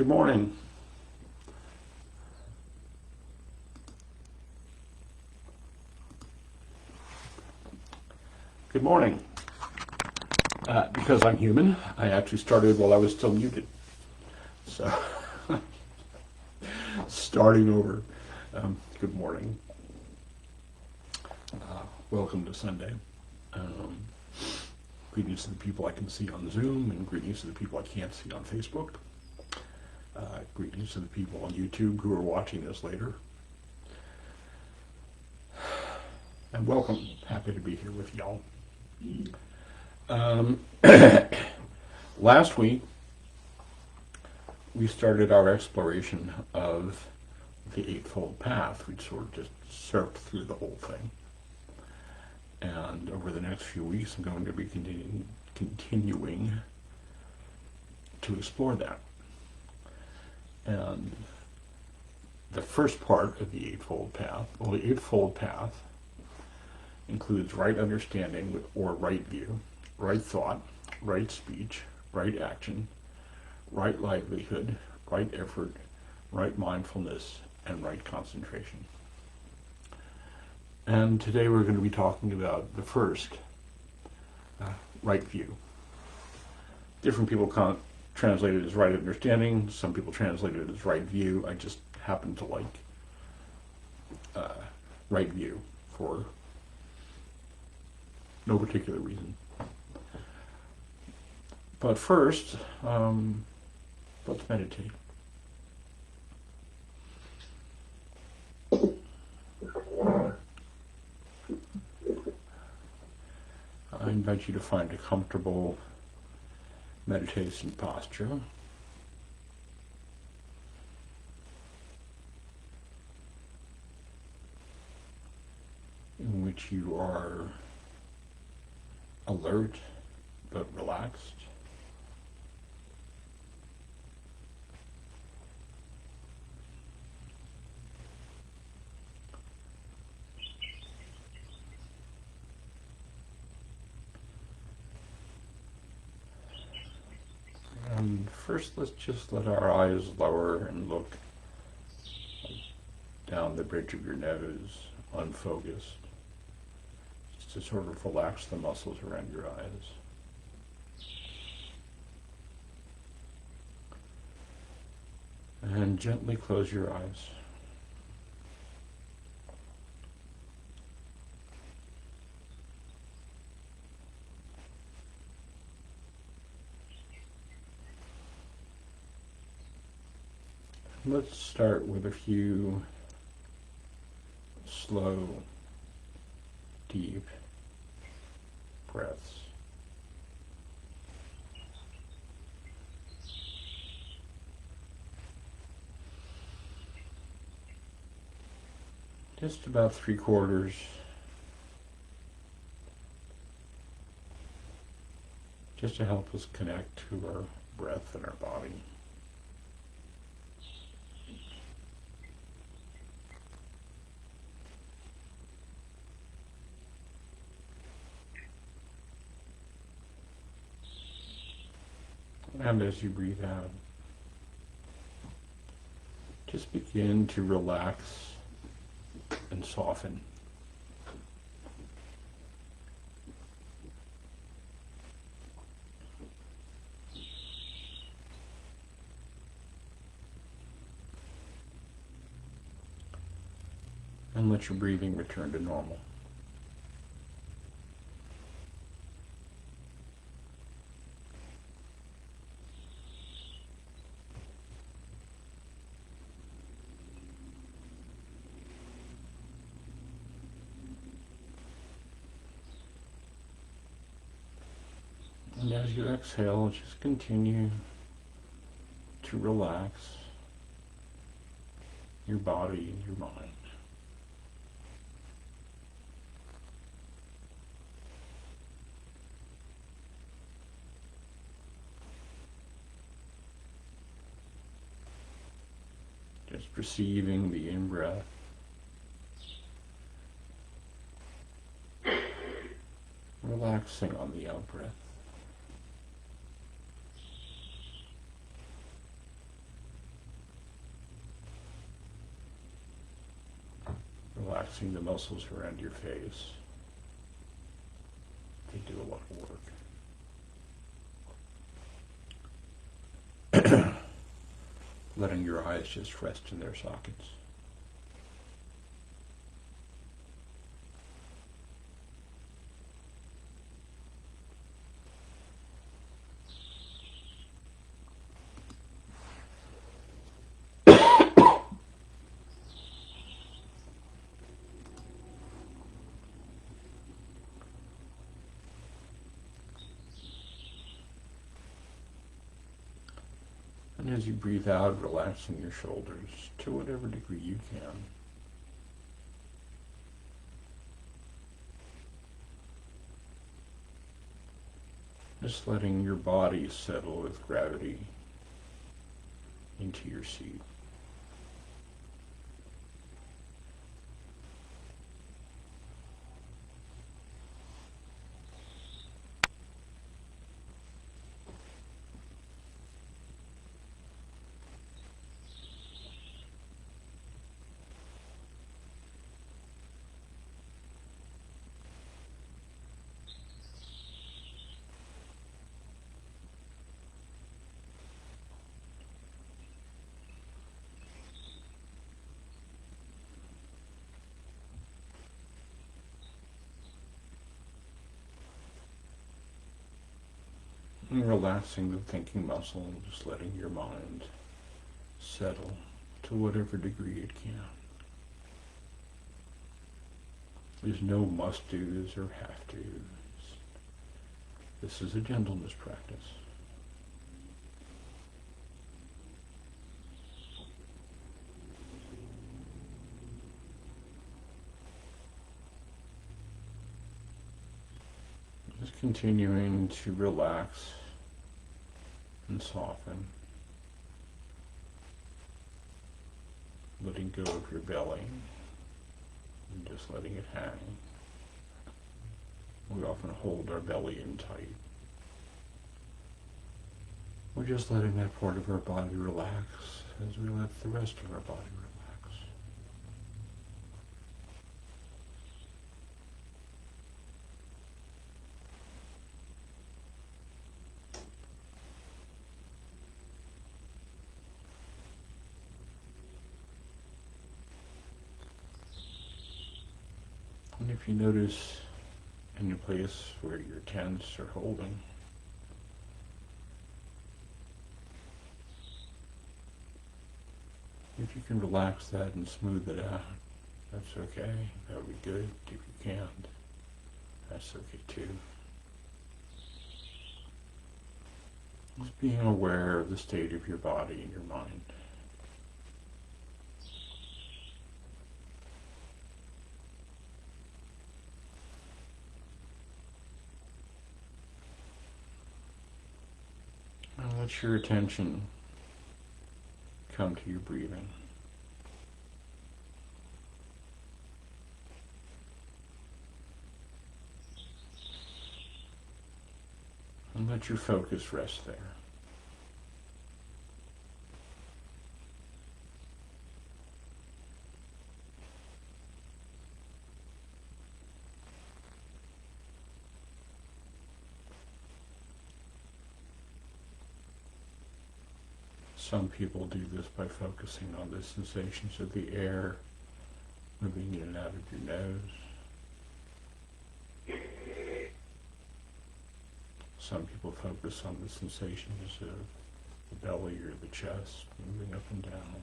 Good morning. Good morning. Because I'm human, I actually started while I was still muted. So, starting over. Good morning. Welcome to Sunday. Greetings to the people I can see on Zoom, and greetings to the people I can't see on Facebook. Greetings to the people on YouTube who are watching this later. And welcome. Happy to be here with y'all. Last week, we started our exploration of the Eightfold Path. We sort of just surfed through the whole thing. And over the next few weeks, I'm going to be continuing to explore that. And the first part of the Eightfold Path, well, the Eightfold Path includes right understanding or right view, right thought, right speech, right action, right livelihood, right effort, right mindfulness, and right concentration. And today we're going to be talking about the first, right view. Different people translate it as right understanding. Some people translate it as right view. I just happen to like right view for no particular reason. But first, let's meditate. I invite you to find a comfortable meditation posture. In which you are alert but relaxed. And first, let's just let our eyes lower and look down the bridge of your nose, unfocused, just to sort of relax the muscles around your eyes. And gently close your eyes. Let's start with a few slow, deep breaths. Just about 3/4, just to help us connect to our breath and our body. And as you breathe out, just begin to relax and soften. And let your breathing return to normal. And as you exhale, just continue to relax your body and your mind. Just receiving the in-breath, relaxing on the out-breath. relaxing the muscles around your face. They do a lot of work. Letting your eyes just rest in their sockets. And as you breathe out, relaxing your shoulders to whatever degree you can. Just letting your body settle with gravity into your seat. And relaxing the thinking muscle and just letting your mind settle to whatever degree it can. There's no must-dos or have-tos. This is a gentleness practice. Just continuing to relax and soften, letting go of your belly and just letting it hang. We often hold our belly in tight. We're just letting that part of our body relax as we let the rest of our body relax. And if you notice any place where you're tense or holding, if you can relax that and smooth it out, that's okay. That would be good. If you can't, that's okay too. Just being aware of the state of your body and your mind. And let your attention come to your breathing. And let your focus rest there. Some people do this by focusing on the sensations of the air moving in and out of your nose. Some people focus on the sensations of the belly or the chest moving up and down.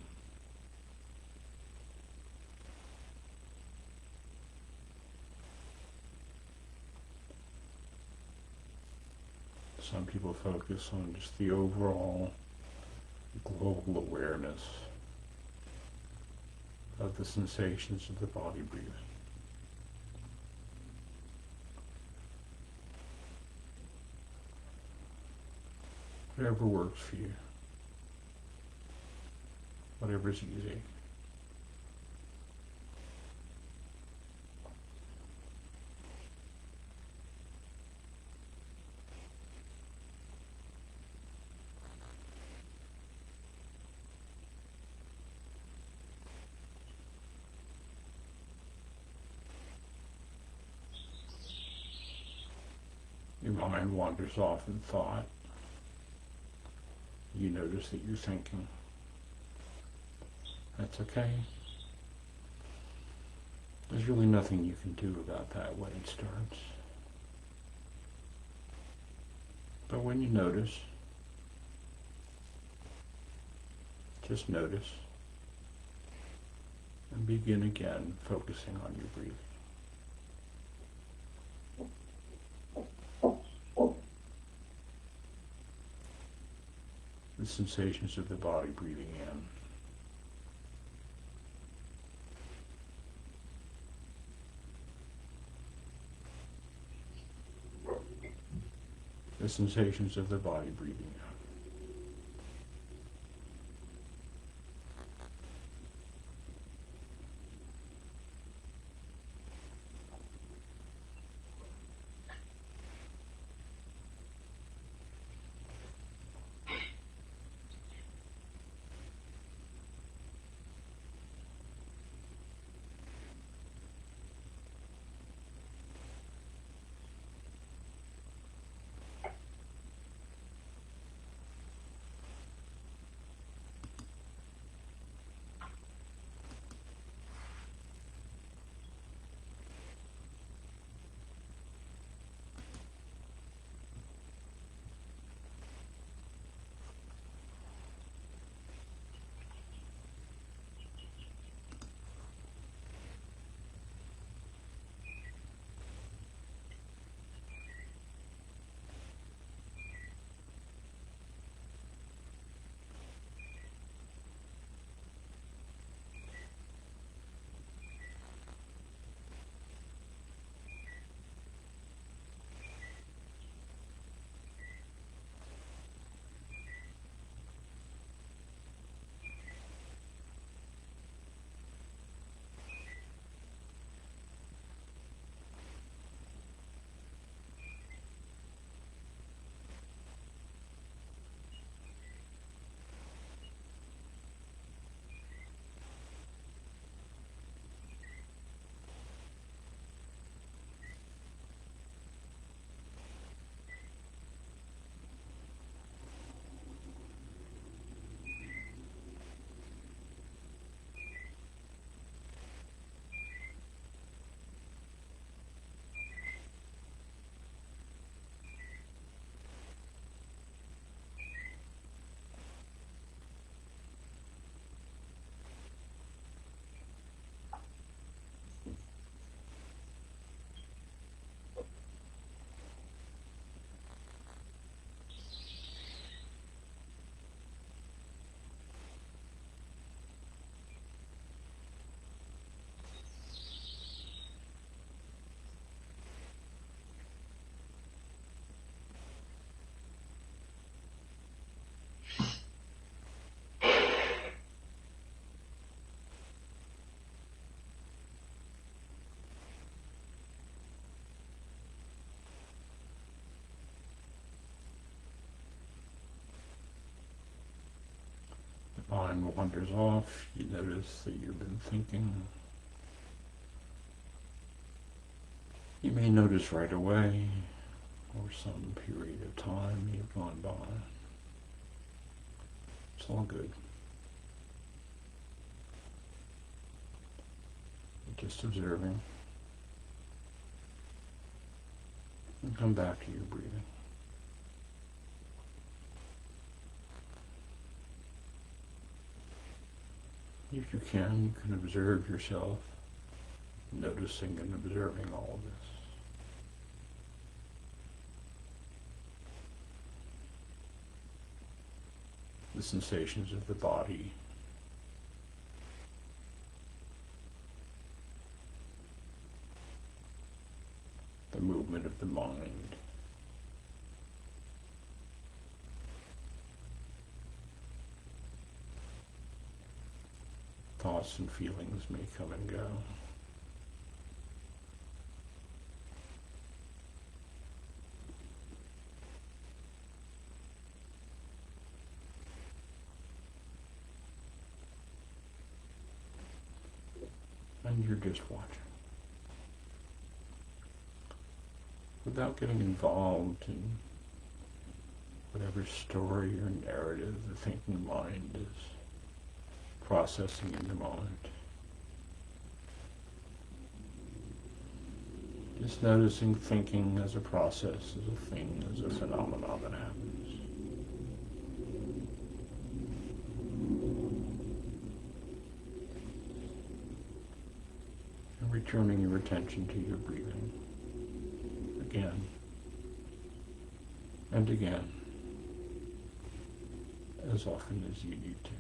Some people focus on just the overall global awareness of the sensations of the body breathing. Whatever works for you. Whatever's easy. mind wanders off in thought, you notice that you're thinking. That's okay. There's really nothing you can do about that when it starts. But when you notice, just notice, and begin again focusing on your breathing. The sensations of the body breathing in. The sensations of the body breathing out. Mind wanders off, you notice that you've been thinking. You may notice right away, or some period of time you've gone by. It's all good. You're just observing. And come back to your breathing. If you can observe yourself, noticing and observing all of this. The sensations of the body, the movement of the mind, thoughts and feelings may come and go. And you're just watching. without getting involved in whatever story or narrative the thinking mind is processing in the moment. Just noticing thinking as a process, as a thing, as a phenomenon that happens. And returning your attention to your breathing again and again, as often as you need to.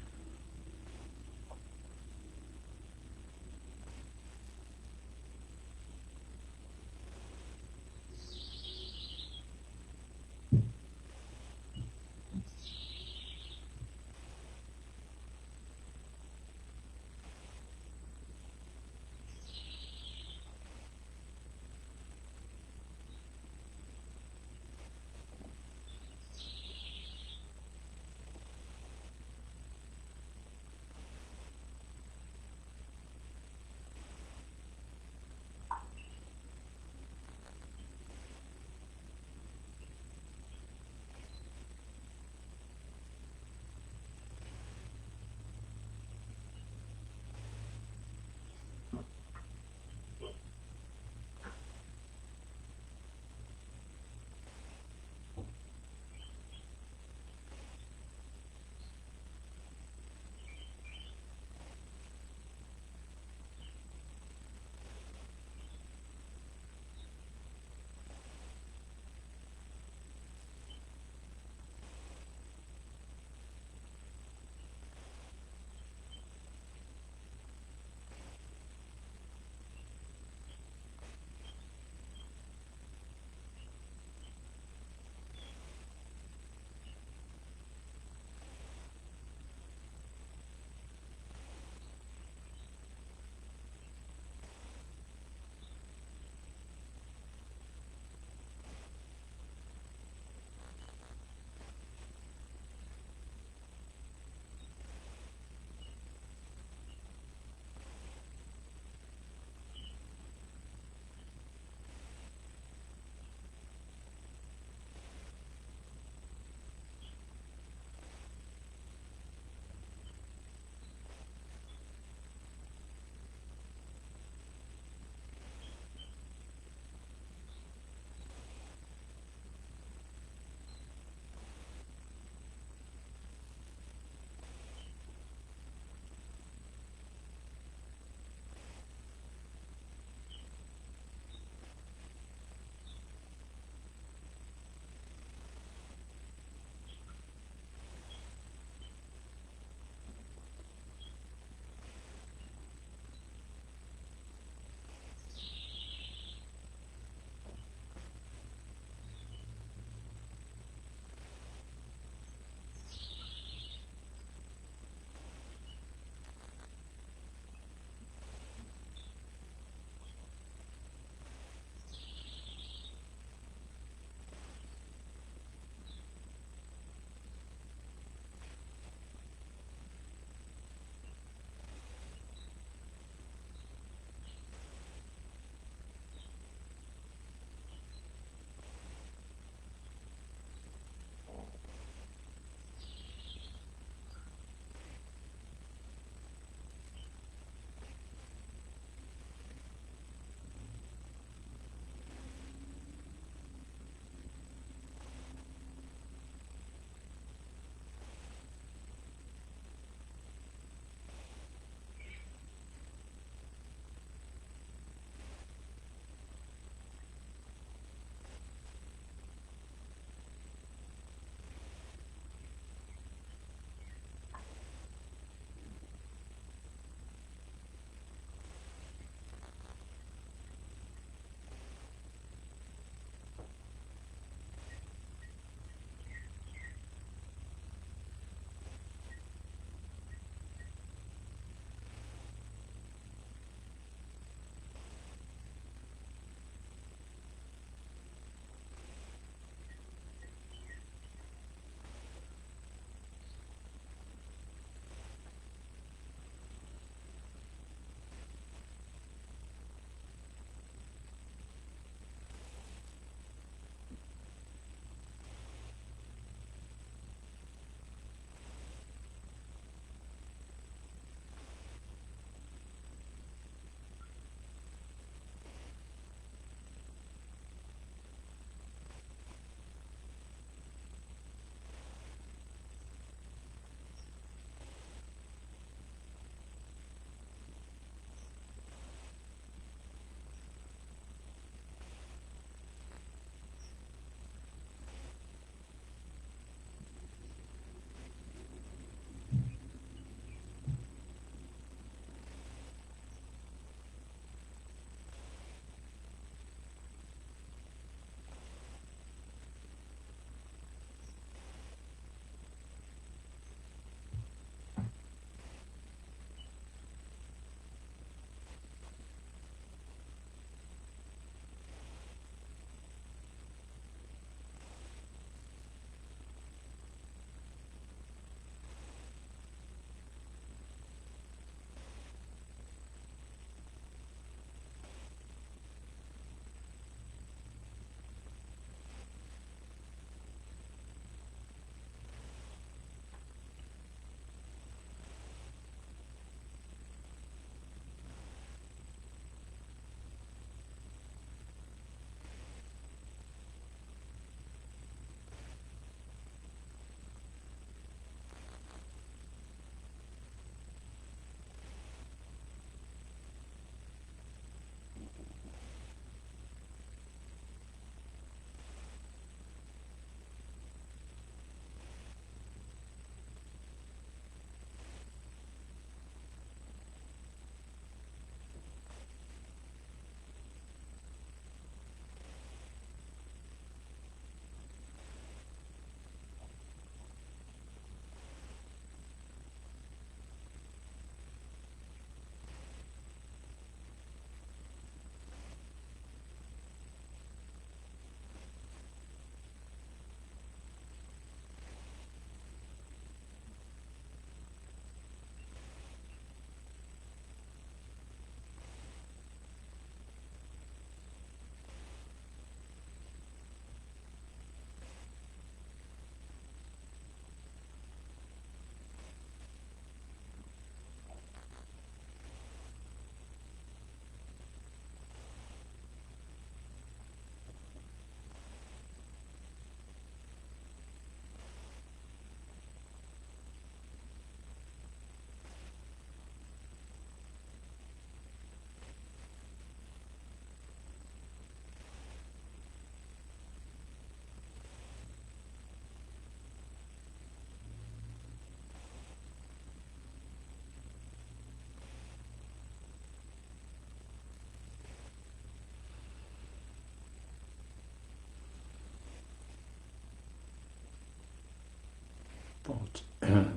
Thoughts,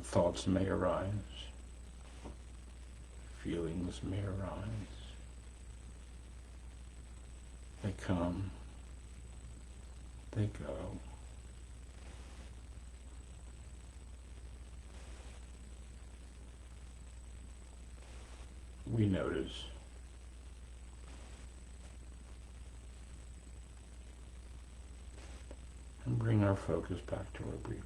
thoughts may arise. Feelings may arise. They come. They go. We notice. And bring our focus back to our breathing.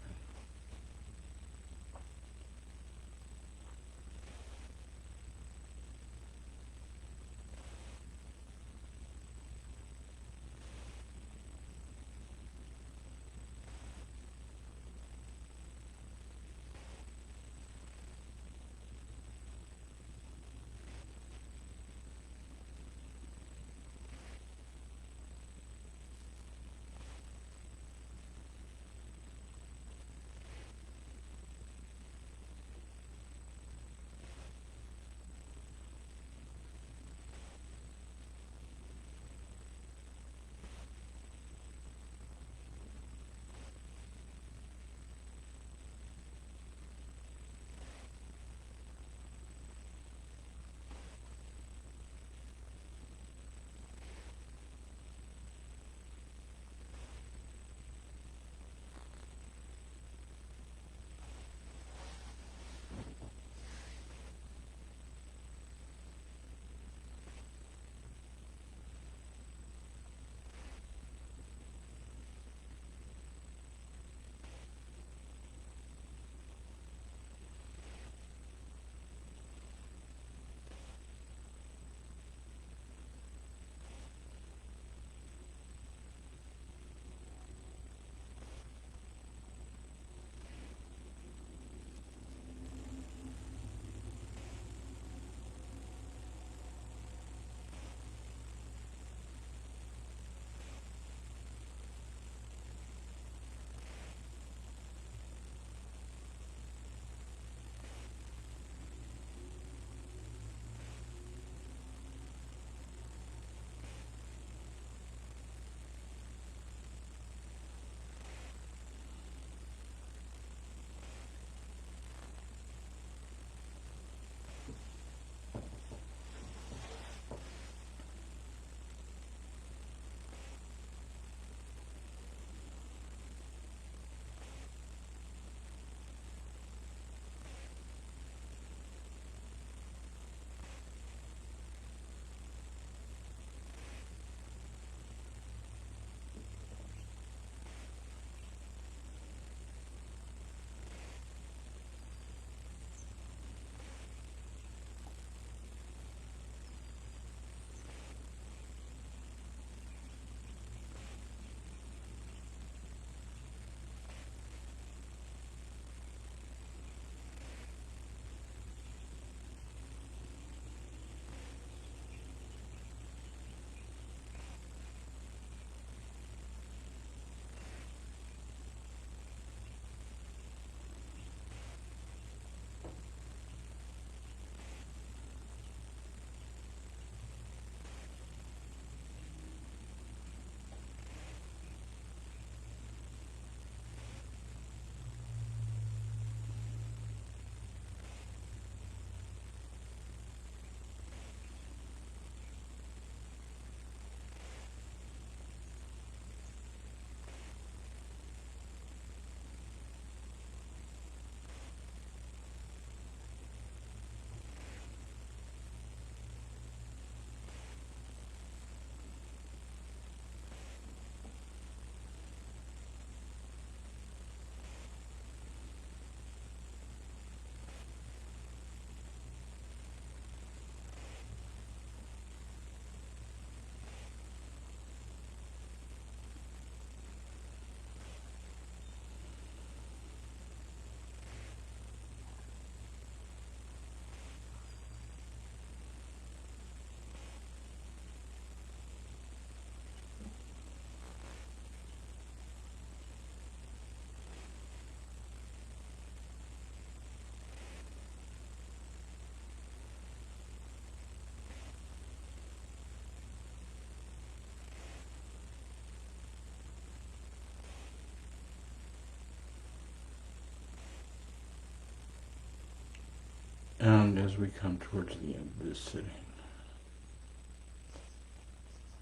And as we come towards the end of this sitting,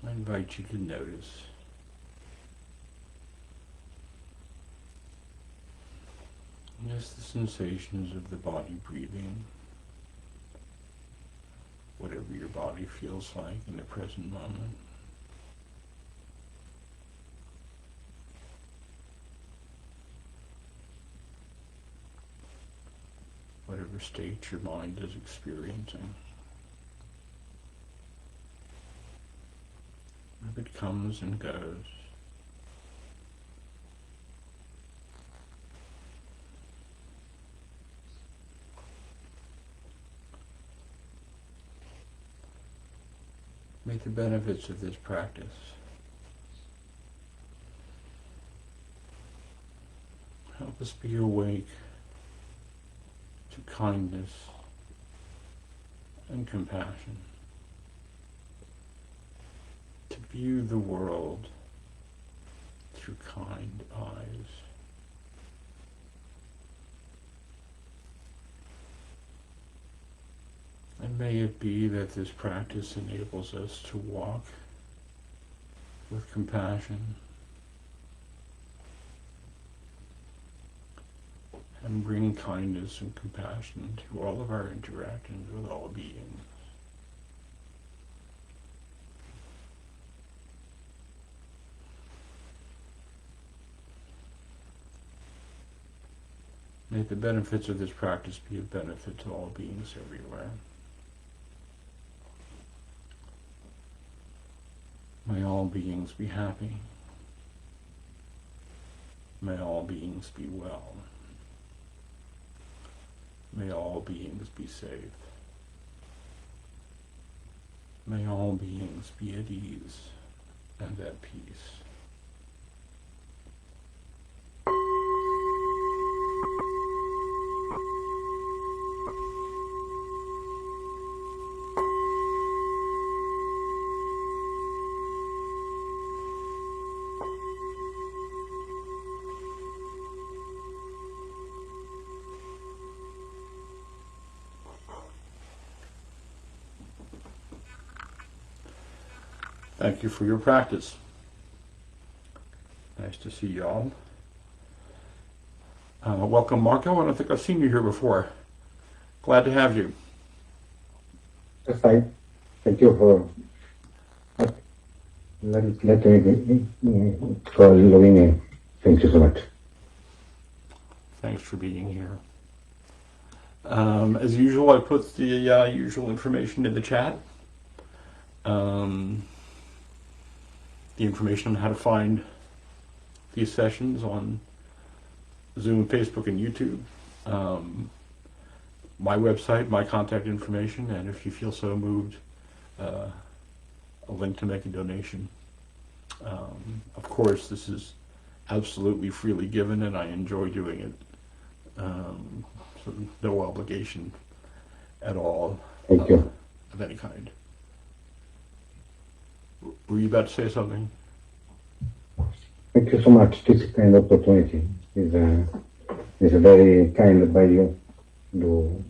I invite you to notice just the sensations of the body breathing, whatever your body feels like in the present moment. Whatever state your mind is experiencing. If it comes and goes, may the benefits of this practice help us be awake to kindness and compassion, to view the world through kind eyes. And may it be that this practice enables us to walk with compassion and bring kindness and compassion to all of our interactions with all beings. May the benefits of this practice be of benefit to all beings everywhere. May all beings be happy. May all beings be well. May all beings be safe. May all beings be at ease and at peace. Thank you for your practice. Nice to see you all. Welcome, Marco. I don't think I've seen you here before. Glad to have you. Yes, thank you for letting me for loving me. Thank you so much. Thanks for being here. As usual, I put the usual information in the chat. The information on how to find these sessions on Zoom, Facebook, and YouTube. My website, my contact information, and if you feel so moved, a link to make a donation. Of course, this is absolutely freely given, and I enjoy doing it. So no obligation at all. Thank you. Of any kind. Were you about to say something? Thank you so much. This kind of opportunity is a very kind by you to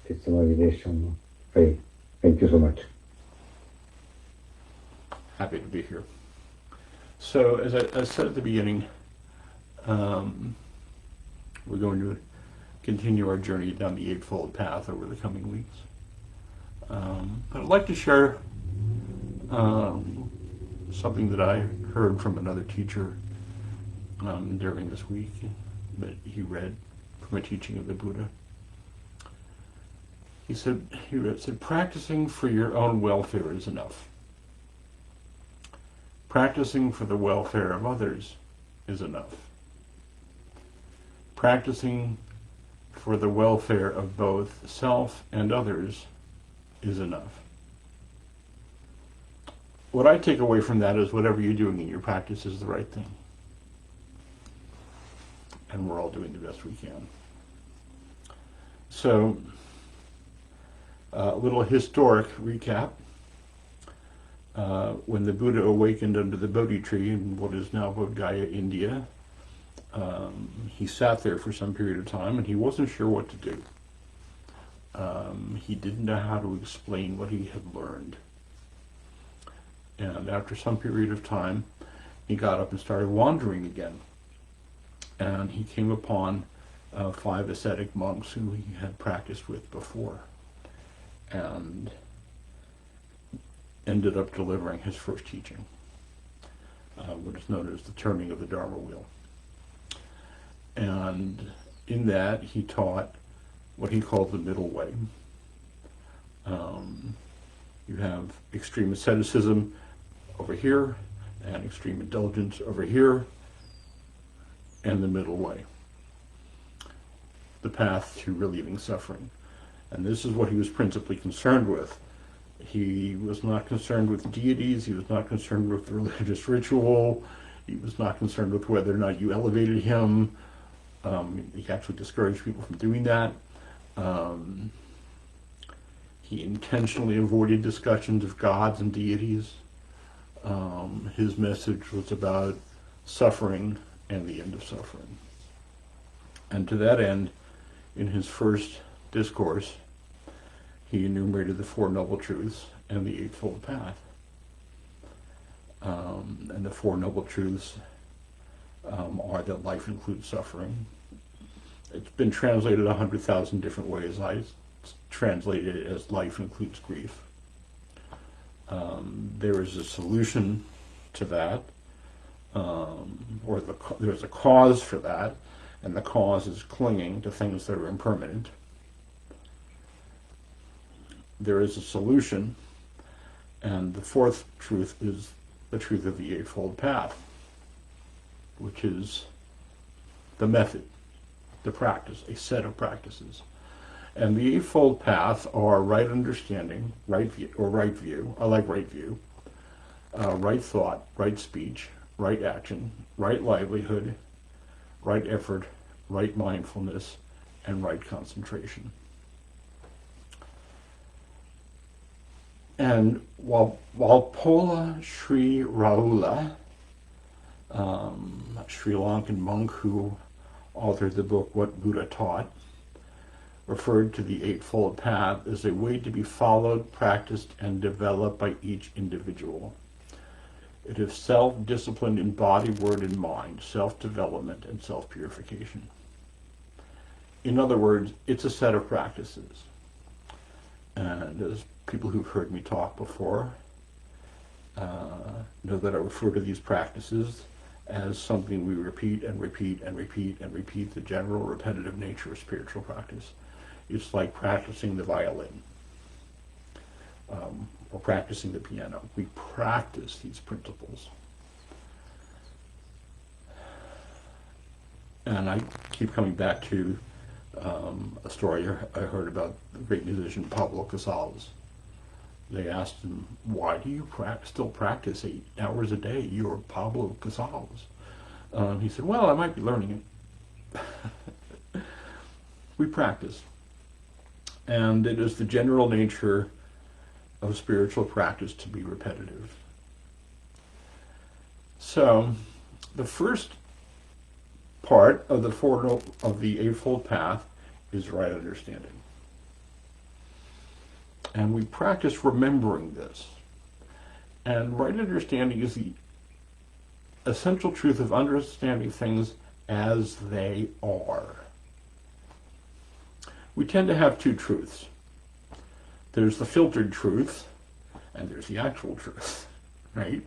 this meditation. Thank you so much. Happy to be here. So, as I said at the beginning, we're going to continue our journey down the Eightfold Path over the coming weeks. But I'd like to share something that I heard from another teacher during this week that he read from a teaching of the Buddha. He said, practicing for your own welfare is enough. Practicing for the welfare of others is enough. Practicing for the welfare of both self and others is enough. What I take away from that is whatever you're doing in your practice is the right thing. And we're all doing the best we can. So, a little historic recap. When the Buddha awakened under the Bodhi tree in what is now Bodh Gaya, India, he sat there for some period of time and he wasn't sure what to do. He didn't know how to explain what he had learned. And after some period of time, he got up and started wandering again. And he came upon 5 ascetic monks who he had practiced with before, and ended up delivering his first teaching, what is known as the turning of the Dharma wheel. And in that, he taught what he called the middle way. You have extreme asceticism over here, and extreme indulgence over here, and the middle way, the path to relieving suffering. And this is what he was principally concerned with. He was not concerned with deities, he was not concerned with religious ritual, he was not concerned with whether or not you elevated him. He actually discouraged people from doing that. He intentionally avoided discussions of gods and deities. His message was about suffering and the end of suffering. And to that end, in his first discourse, he enumerated the Four Noble Truths and the Eightfold Path. And the Four Noble Truths are that life includes suffering. It's been translated 100,000 different ways. I translated it as life includes grief. There is a solution to that, there's a cause for that, and the cause is clinging to things that are impermanent. There is a solution, and the fourth truth is the truth of the Eightfold Path, which is the method, the practice, a set of practices. And the Eightfold Path are right understanding, right view, I like right view, right thought, right speech, right action, right livelihood, right effort, right mindfulness, and right concentration. And Walpola Sri Rahula, Sri Lankan monk who authored the book What Buddha Taught, referred to the Eightfold Path as a way to be followed, practiced, and developed by each individual. It is self-discipline in body, word, and mind, self-development, and self-purification. In other words, it's a set of practices. And as people who've heard me talk before know that I refer to these practices as something we repeat and repeat and repeat and repeat, the general repetitive nature of spiritual practice. It's like practicing the violin or practicing the piano. We practice these principles. And I keep coming back to a story I heard about the great musician Pablo Casals. They asked him, why do you still practice 8 hours a day? You're Pablo Casals. He said, well, I might be learning it. We practice. And it is the general nature of spiritual practice to be repetitive. So, the first part of the Eightfold Path is right understanding. And we practice remembering this. And right understanding is the essential truth of understanding things as they are. We tend to have two truths. There's the filtered truth, and there's the actual truth, right?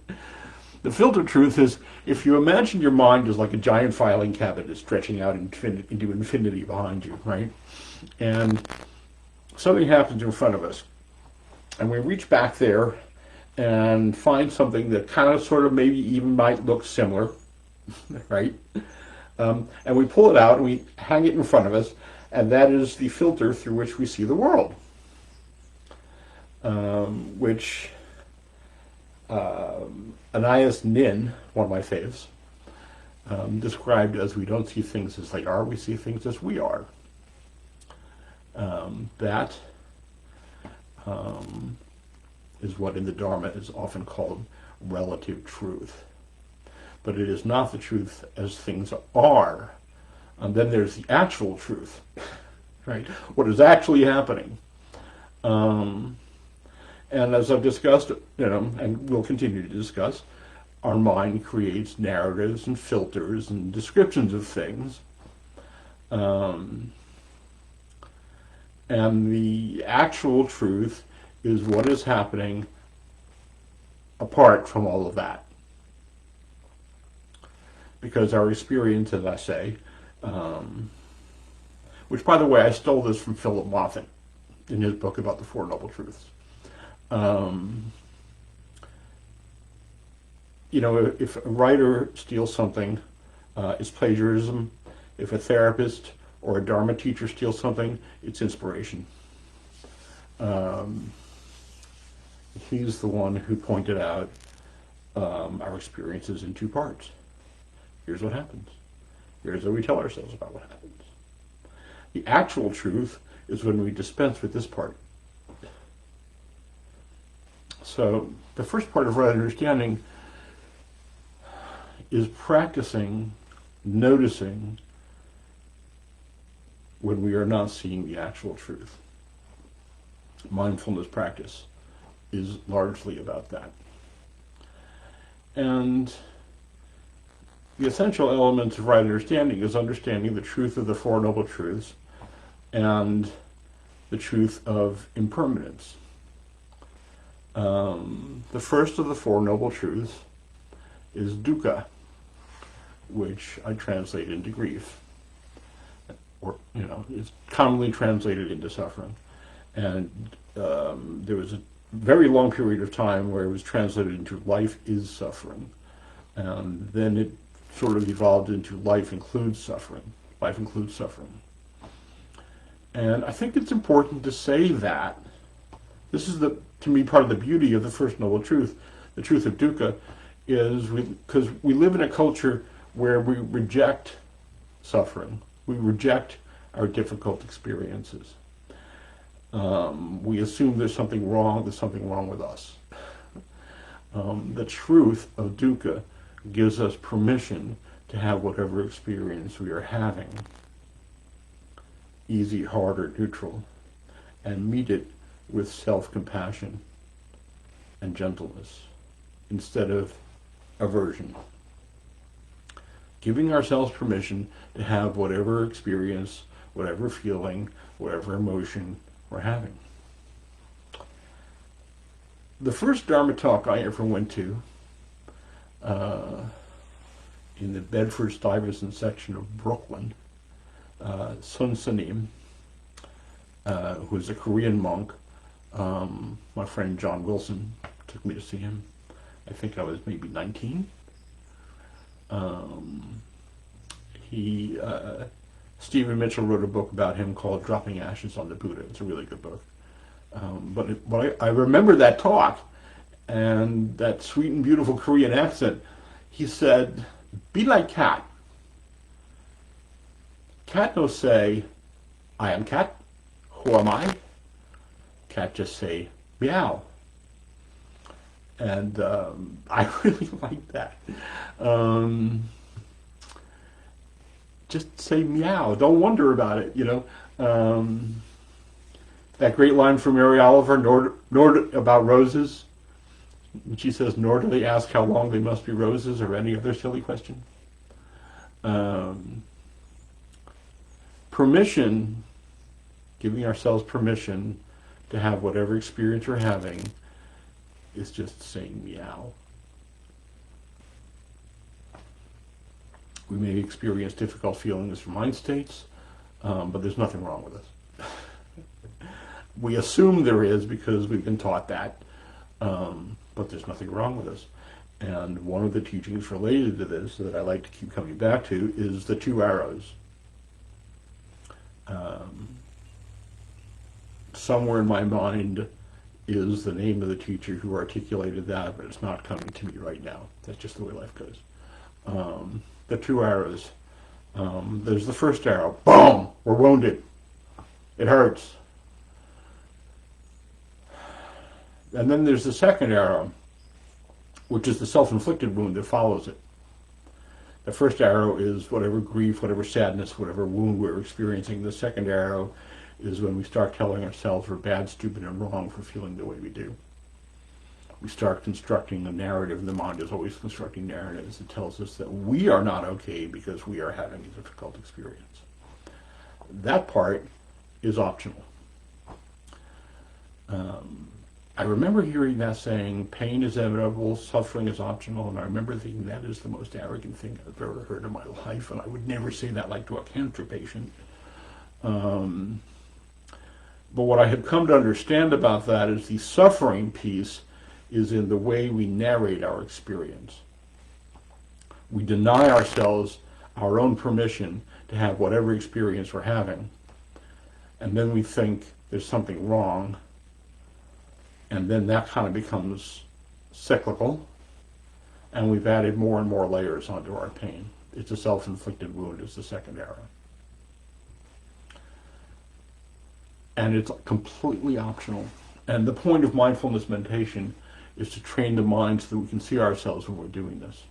The filtered truth is, if you imagine your mind as like a giant filing cabinet stretching out into infinity behind you, right? And something happens in front of us, and we reach back there and find something that kind of sort of maybe even might look similar, right? And we pull it out and we hang it in front of us, and that is the filter through which we see the world, which Anais Nin, one of my faves, described as we don't see things as they are, we see things as we are. That is what in the Dharma is often called relative truth. But it is not the truth as things are. And then there's the actual truth, right? What is actually happening. And as I've discussed, and we'll continue to discuss, our mind creates narratives and filters and descriptions of things. And the actual truth is what is happening apart from all of that. Because our experience, as I say, which, by the way, I stole this from Philip Moffat in his book about the Four Noble Truths. If a writer steals something, it's plagiarism. If a therapist or a Dharma teacher steals something, it's inspiration. He's the one who pointed out our experiences in two parts. Here's what happens. Here's what we tell ourselves about what happens. The actual truth is when we dispense with this part. So the first part of right understanding is practicing noticing when we are not seeing the actual truth. Mindfulness practice is largely about that. And the essential elements of right understanding is understanding the truth of the Four Noble Truths and the truth of impermanence. The first of the Four Noble Truths is dukkha, which I translate into grief, or is commonly translated into suffering. And there was a very long period of time where it was translated into life is suffering, and then it sort of evolved into life includes suffering. Life includes suffering. And I think it's important to say that. This is, to me, part of the beauty of the First Noble Truth, the truth of dukkha, is because we live in a culture where we reject suffering. We reject our difficult experiences. We assume there's something wrong with us. The truth of dukkha gives us permission to have whatever experience we are having, easy, hard, or neutral, and meet it with self-compassion and gentleness instead of aversion. Giving ourselves permission to have whatever experience, whatever feeling, whatever emotion we're having. The first Dharma talk I ever went to in the Bedford-Stuyvesant section of Brooklyn, Sun Sanim, who was a Korean monk, my friend John Wilson took me to see him. I think I was maybe 19. Stephen Mitchell wrote a book about him called Dropping Ashes on the Buddha. It's a really good book. But I remember that talk and that sweet and beautiful Korean accent. He said, be like cat. Cat no say, I am cat. Who am I? Cat just say, meow. And I really like that. Just say meow. Don't wonder about it, That great line from Mary Oliver, nor about roses. And she says, nor do they ask how long they must be roses, or any other silly question. Permission, giving ourselves permission to have whatever experience we're having, is just saying meow. We may experience difficult feelings from mind states, but there's nothing wrong with us. We assume there is because we've been taught that, but there's nothing wrong with us. And one of the teachings related to this that I like to keep coming back to is the two arrows. Somewhere in my mind is the name of the teacher who articulated that, but it's not coming to me right now. That's just the way life goes. The two arrows. There's the first arrow. Boom! We're wounded. It hurts. And then there's the second arrow, which is the self-inflicted wound that follows it. The first arrow is whatever grief, whatever sadness, whatever wound we're experiencing. The second arrow is when we start telling ourselves we're bad, stupid, and wrong for feeling the way we do. We start constructing a narrative. The mind is always constructing narratives that tells us that we are not okay because we are having a difficult experience. That part is optional. I remember hearing that saying, pain is inevitable, suffering is optional, and I remember thinking that is the most arrogant thing I've ever heard in my life, and I would never say that like to a cancer patient. But what I have come to understand about that is the suffering piece is in the way we narrate our experience. We deny ourselves our own permission to have whatever experience we're having, and then we think there's something wrong, and then that kind of becomes cyclical, and we've added more and more layers onto our pain. It's a self-inflicted wound is the second arrow. And it's completely optional. And the point of mindfulness meditation is to train the mind so that we can see ourselves when we're doing this.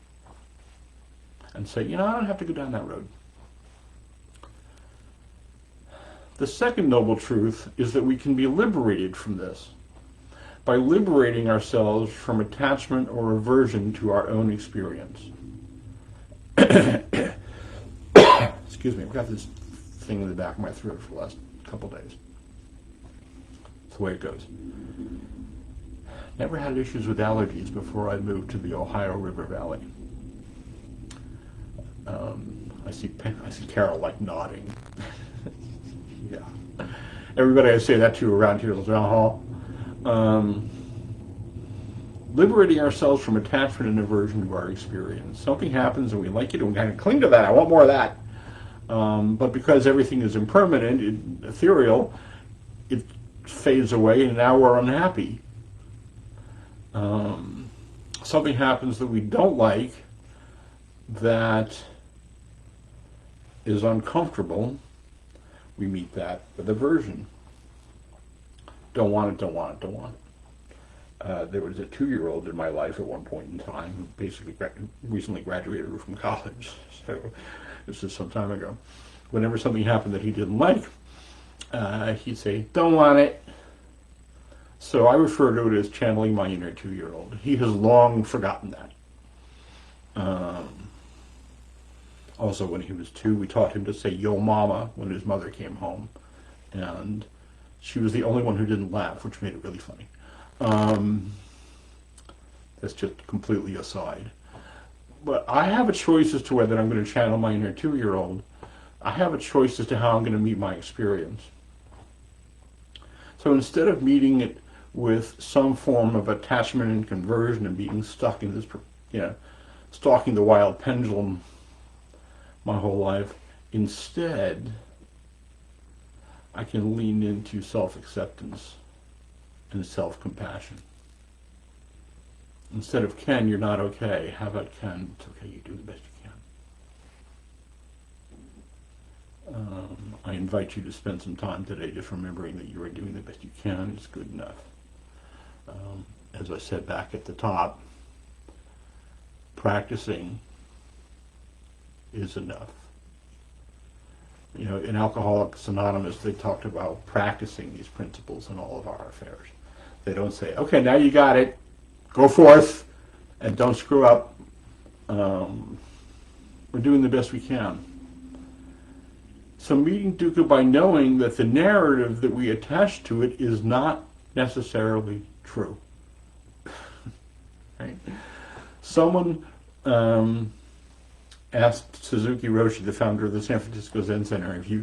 And say, I don't have to go down that road. The second noble truth is that we can be liberated from this by liberating ourselves from attachment or aversion to our own experience. Excuse me, I've got this thing in the back of my throat for the last couple days. That's the way it goes. Never had issues with allergies before I moved to the Ohio River Valley. I see Carol like nodding. Yeah. Everybody I say that to around here is liberating ourselves from attachment and aversion to our experience. Something happens and we like it and we kind of cling to that. I want more of that. But because everything is impermanent, ethereal, it fades away and now we're unhappy. Something happens that we don't like that is uncomfortable. We meet that with aversion. Don't want it, don't want it, don't want it. There was a 2-year-old in my life at one point in time who basically recently graduated from college. So this is some time ago. Whenever something happened that he didn't like, he'd say, don't want it. So I refer to it as channeling my inner 2-year-old. He has long forgotten that. Also, when he was 2, we taught him to say, yo mama, when his mother came home. And she was the only one who didn't laugh, which made it really funny. That's just completely aside. But I have a choice as to whether I'm going to channel my inner 2-year-old. I have a choice as to how I'm going to meet my experience. So instead of meeting it with some form of attachment and conversion and being stuck in this, stalking the wild pendulum my whole life, instead, I can lean into self-acceptance and self-compassion. Instead of, Ken, you're not okay, how about, Ken, it's okay, you do the best you can. I invite you to spend some time today just remembering that you are doing the best you can. It's good enough. As I said back at the top, practicing is enough. In Alcoholics Anonymous, they talked about practicing these principles in all of our affairs. They don't say, okay, now you got it, go forth, and don't screw up. We're doing the best we can. So meeting dukkha by knowing that the narrative that we attach to it is not necessarily true. Right? Someone asked Suzuki Roshi, the founder of the San Francisco Zen Center, if he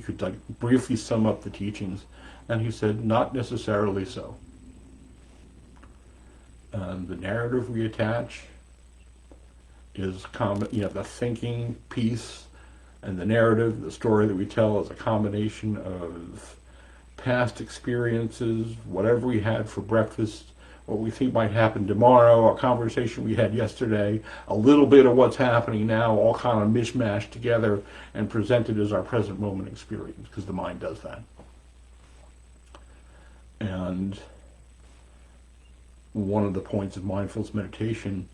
could like briefly sum up the teachings, and he said, not necessarily so. The narrative we attach is the thinking piece, and the narrative, the story that we tell, is a combination of past experiences, whatever we had for breakfast, what we think might happen tomorrow, a conversation we had yesterday, a little bit of what's happening now, all kind of mishmashed together and presented as our present moment experience, because the mind does that. And one of the points of mindfulness meditation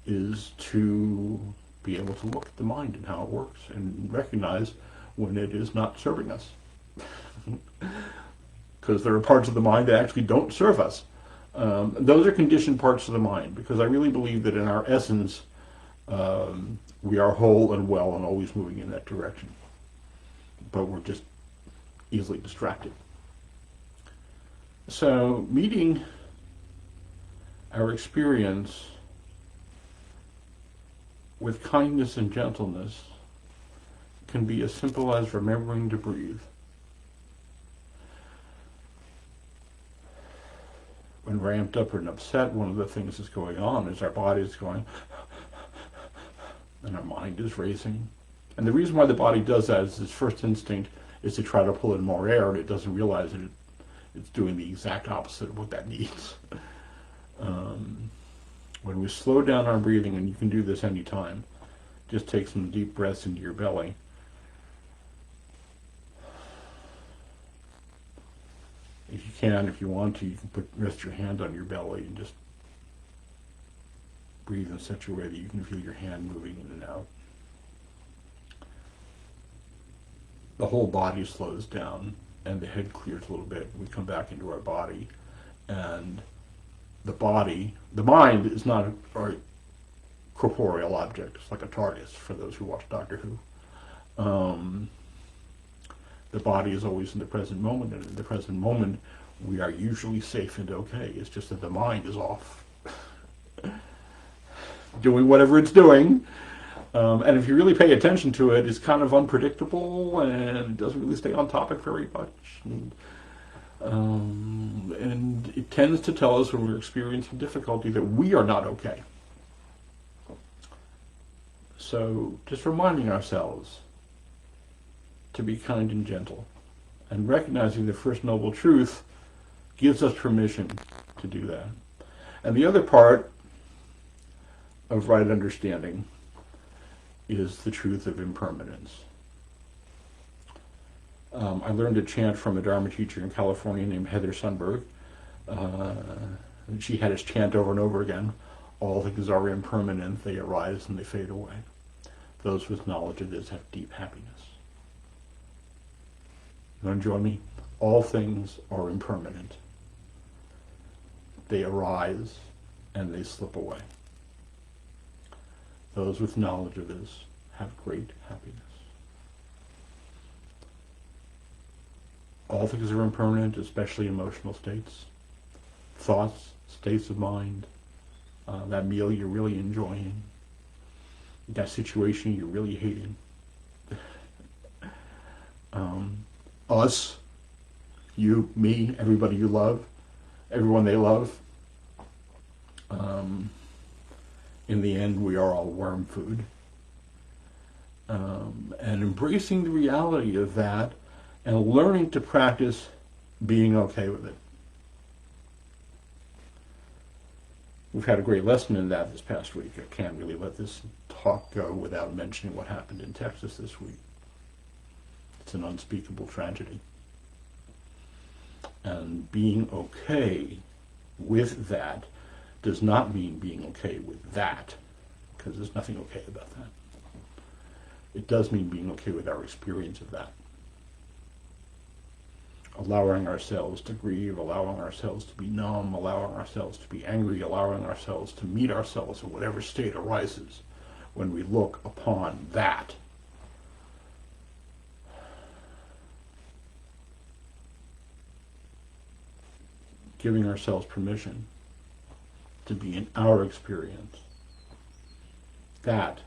is to be able to look at the mind and how it works and recognize when it is not serving us. Because there are parts of the mind that actually don't serve us. Those are conditioned parts of the mind, because I really believe that in our essence, we are whole and well and always moving in that direction. But we're just easily distracted. So meeting our experience with kindness and gentleness can be as simple as remembering to breathe. When we're amped up and upset, one of the things that's going on is our body is going, and our mind is racing. And the reason why the body does that is its first instinct is to try to pull in more air, and it doesn't realize that it's doing the exact opposite of what that needs. When we slow down our breathing, and you can do this anytime, just take some deep breaths into your belly. If you can, if you want to, you can rest your hand on your belly and just breathe in such a way that you can feel your hand moving in and out. The whole body slows down and the head clears a little bit. We come back into our body, and the mind is not a corporeal object. It's like a TARDIS for those who watch Doctor Who. The body is always in the present moment, and in the present moment we are usually safe and okay. It's just that the mind is off doing whatever it's doing. And if you really pay attention to it, it's kind of unpredictable, and it doesn't really stay on topic very much. And it tends to tell us when we're experiencing difficulty that we are not okay. So just reminding ourselves to be kind and gentle, and recognizing the First Noble Truth gives us permission to do that. And the other part of right understanding is the truth of impermanence. I learned a chant from a Dharma teacher in California named Heather Sundberg. And she had us chant over and over again, all things are impermanent, they arise and they fade away. Those with knowledge of this have deep happiness. You want to join me? All things are impermanent. They arise and they slip away. Those with knowledge of this have great happiness. All things are impermanent, especially emotional states, thoughts, states of mind, that meal you're really enjoying, that situation you're really hating. Us, you, me, everybody you love, everyone they love. In the end, we are all worm food. And embracing the reality of that and learning to practice being okay with it. We've had a great lesson in that this past week. I can't really let this talk go without mentioning what happened in Texas this week. It's an unspeakable tragedy. And being okay with that does not mean being okay with that, because there's nothing okay about that. It does mean being okay with our experience of that. Allowing ourselves to grieve, allowing ourselves to be numb, allowing ourselves to be angry, allowing ourselves to meet ourselves in whatever state arises when we look upon that. Giving ourselves permission to be in our experience. That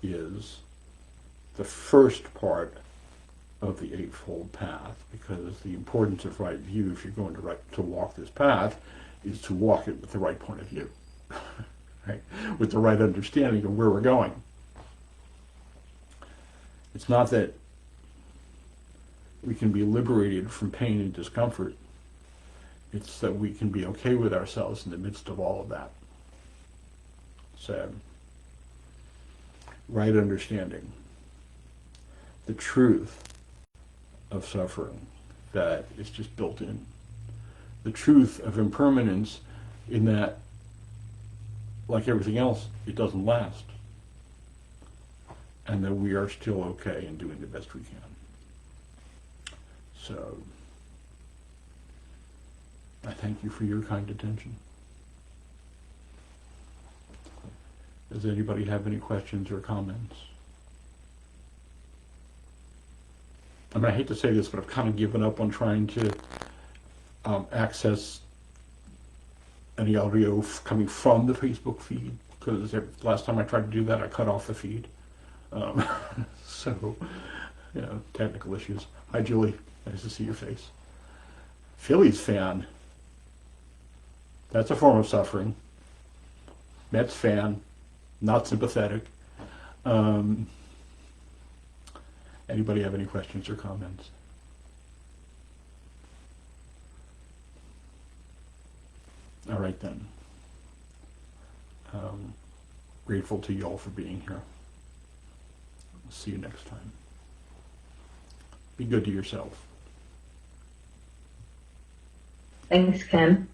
is the first part of the Eightfold Path, because the importance of right view, if you're going to walk this path, is to walk it with the right point of view, right? With the right understanding of where we're going. It's not that we can be liberated from pain and discomfort. It's that we can be okay with ourselves in the midst of all of that. So, right understanding the truth of suffering that is just built in. The truth of impermanence in that, like everything else, it doesn't last. and that we are still okay and doing the best we can. So, I thank you for your kind attention. Does anybody have any questions or comments? I mean, I hate to say this, but I've kind of given up on trying to access any audio coming from the Facebook feed, because last time I tried to do that, I cut off the feed. So, technical issues. Hi, Julie. Nice to see your face. Phillies fan. That's a form of suffering. Mets fan. Not sympathetic. Anybody have any questions or comments? All right then. Grateful to you all for being here. See you next time. Be good to yourself. Thanks, Ken.